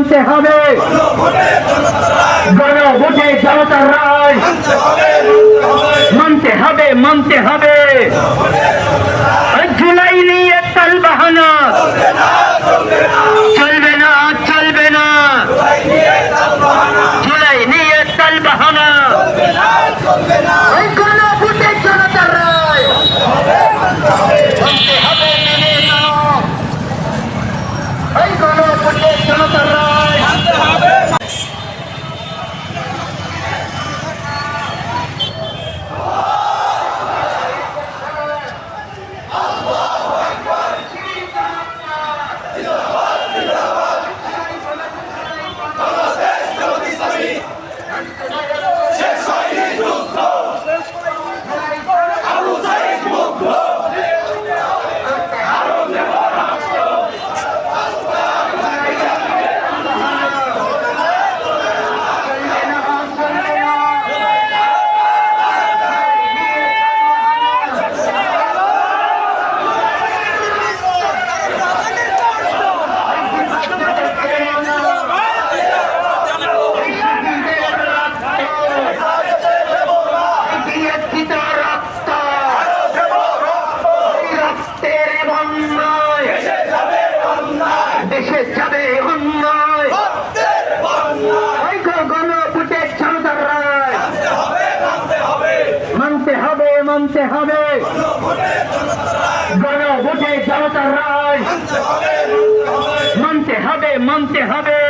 মানতে হবে গণভোটে জনতার রায় মানতে হবে মানতে হবে জুলাই নিয়ে তালবাহানা চলবে না চলবে না জুলাই নিয়ে তালবাহানা গণভোটে জনতার রায় মানতে হবে মেনে নাও গণভোটে জনতার রায় মানতে হবে দেশে যাবে অন্যায় গণভোটে জনতার রায় মানতে হবে মানতে হবে গণভোটে জনতার রায় মানতে হবে মানতে হবে